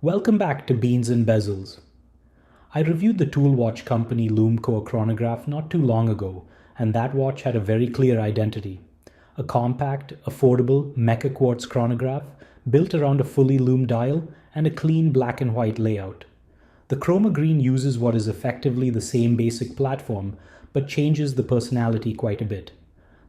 Welcome back to Beans and Bezels. I reviewed the tool watch company Lumecore Chronograph not too long ago, and that watch had a very clear identity. A compact, affordable meca-quartz chronograph built around a fully loomed dial and a clean black and white layout. The Chroma Green uses what is effectively the same basic platform, but changes the personality quite a bit.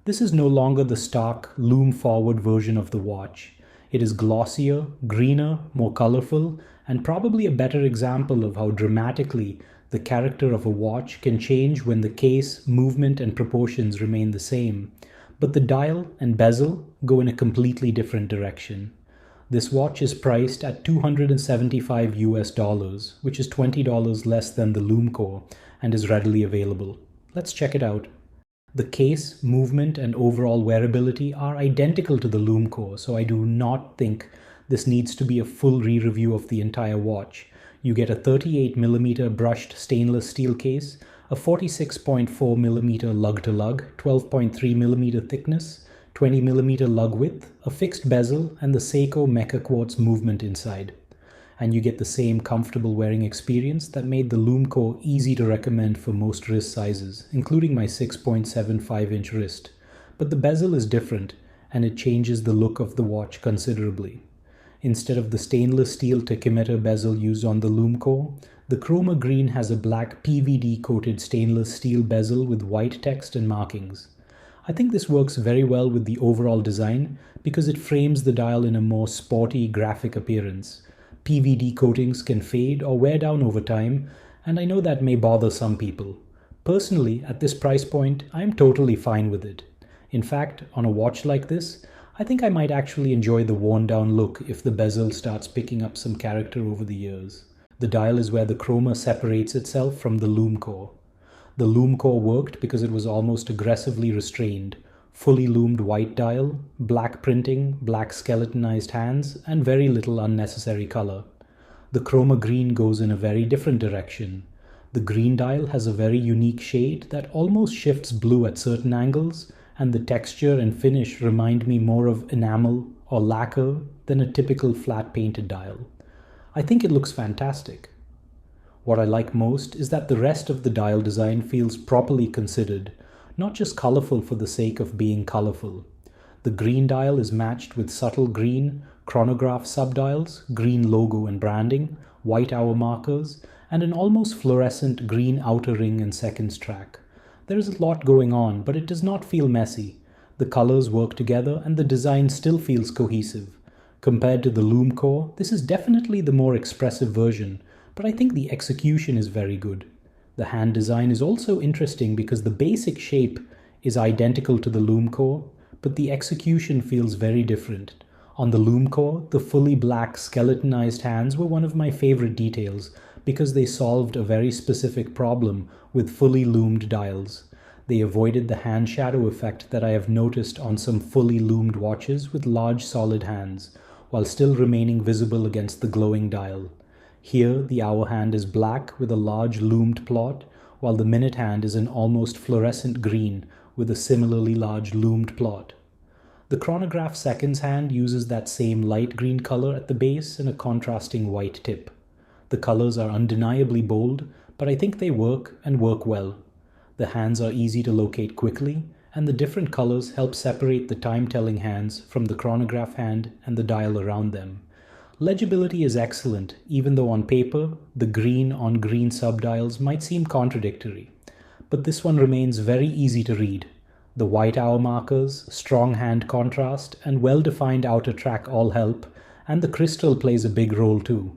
This is no longer the stark, loom-forward version of the watch. It is glossier, greener, more colorful, and probably a better example of how dramatically the character of a watch can change when the case, movement, and proportions remain the same, but the dial and bezel go in a completely different direction. This watch is priced at $275 US, which is $20 less than the Lumecore, and is readily available. Let's check it out. The case, movement, and overall wearability are identical to the Lumecore, so I do not think this needs to be a full re-review of the entire watch. You get a 38mm brushed stainless steel case, a 46.4mm lug-to-lug, 12.3mm thickness, 20mm lug width, a fixed bezel, and the Seiko meca-quartz movement inside. And you get the same comfortable wearing experience that made the Lumecore easy to recommend for most wrist sizes, including my 6.75-inch wrist. But the bezel is different, and it changes the look of the watch considerably. Instead of the stainless steel tachymeter bezel used on the Lumecore, the Chroma Green has a black PVD-coated stainless steel bezel with white text and markings. I think this works very well with the overall design because it frames the dial in a more sporty, graphic appearance. PVD coatings can fade or wear down over time, and I know that may bother some people. Personally, at this price point, I am totally fine with it. In fact, on a watch like this, I think I might actually enjoy the worn-down look if the bezel starts picking up some character over the years. The dial is where the Chroma separates itself from the Lumecore. The Lumecore worked because it was almost aggressively restrained. Fully loomed white dial, black printing, black skeletonized hands, and very little unnecessary color. The Chroma Green goes in a very different direction. The green dial has a very unique shade that almost shifts blue at certain angles, and the texture and finish remind me more of enamel or lacquer than a typical flat painted dial. I think it looks fantastic. What I like most is that the rest of the dial design feels properly considered, not just colorful for the sake of being colorful. The green dial is matched with subtle green chronograph subdials, green logo and branding, white hour markers, and an almost fluorescent green outer ring and seconds track. There is a lot going on, but it does not feel messy. The colors work together and the design still feels cohesive. Compared to the Lumecore, this is definitely the more expressive version, but I think the execution is very good. The hand design is also interesting because the basic shape is identical to the Lumecore, but the execution feels very different. On the Lumecore, the fully black skeletonized hands were one of my favorite details because they solved a very specific problem with fully loomed dials. They avoided the hand shadow effect that I have noticed on some fully loomed watches with large solid hands, while still remaining visible against the glowing dial. Here, the hour hand is black with a large loomed plot, while the minute hand is an almost fluorescent green with a similarly large loomed plot. The chronograph seconds hand uses that same light green color at the base and a contrasting white tip. The colors are undeniably bold, but I think they work and work well. The hands are easy to locate quickly, and the different colors help separate the time-telling hands from the chronograph hand and the dial around them. Legibility is excellent, even though on paper, the green-on-green subdials might seem contradictory. But this one remains very easy to read. The white hour markers, strong hand contrast, and well-defined outer track all help, and the crystal plays a big role too.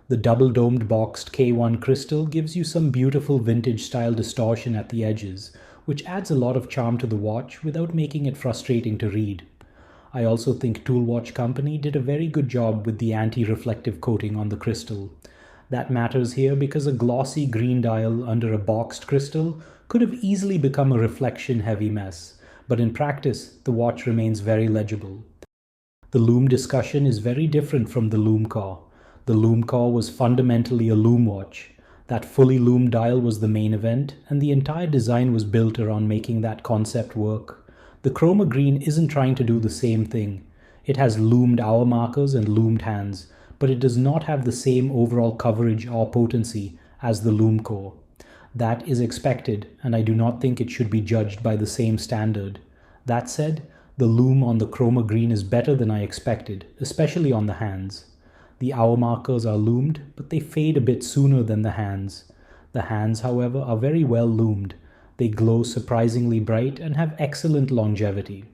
The double-domed boxed K1 crystal gives you some beautiful vintage-style distortion at the edges, which adds a lot of charm to the watch without making it frustrating to read. I also think Tool Watch Company did a very good job with the anti-reflective coating on the crystal. That matters here because a glossy green dial under a boxed crystal could have easily become a reflection-heavy mess, but in practice, the watch remains very legible. The lume discussion is very different from the Lumecore. The Lumecore was fundamentally a lume watch. That fully loomed dial was the main event, and the entire design was built around making that concept work. The Chroma Green isn't trying to do the same thing. It has loomed hour markers and loomed hands, but it does not have the same overall coverage or potency as the Lumecore. That is expected, and I do not think it should be judged by the same standard. That said, the lume on the Chroma Green is better than I expected, especially on the hands. The hour markers are lumed, but they fade a bit sooner than the hands. The hands, however, are very well lumed. They glow surprisingly bright and have excellent longevity.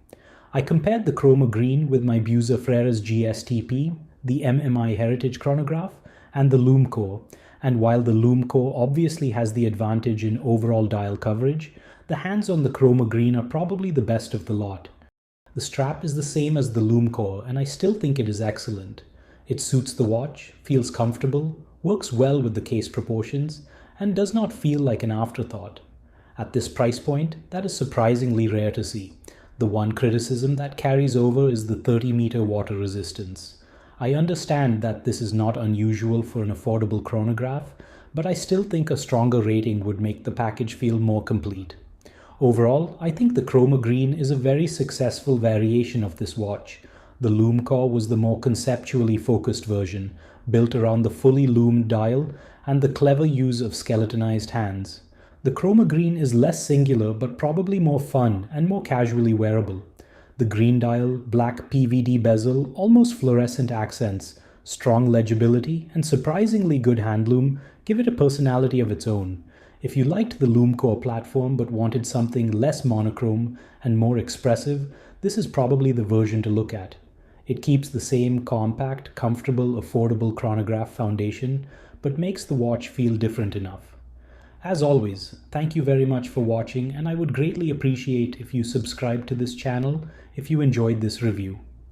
I compared the Chroma Green with my Buser-Freres GSTP, the MMI Heritage Chronograph, and the Lumecore, and while the Lumecore obviously has the advantage in overall dial coverage, the hands on the Chroma Green are probably the best of the lot. The strap is the same as the Lumecore, and I still think it is excellent. It suits the watch, feels comfortable, works well with the case proportions, and does not feel like an afterthought. At this price point, that is surprisingly rare to see. The one criticism that carries over is the 30-meter water resistance. I understand that this is not unusual for an affordable chronograph, but I still think a stronger rating would make the package feel more complete. Overall, I think the Chroma Green is a very successful variation of this watch. The Lumecore was the more conceptually focused version, built around the fully lumed dial and the clever use of skeletonized hands. The Chroma Green is less singular but probably more fun and more casually wearable. The green dial, black PVD bezel, almost fluorescent accents, strong legibility, and surprisingly good handloom give it a personality of its own. If you liked the Lumecore platform but wanted something less monochrome and more expressive, this is probably the version to look at. It keeps the same compact, comfortable, affordable chronograph foundation, but makes the watch feel different enough. As always, thank you very much for watching, and I would greatly appreciate if you subscribe to this channel if you enjoyed this review.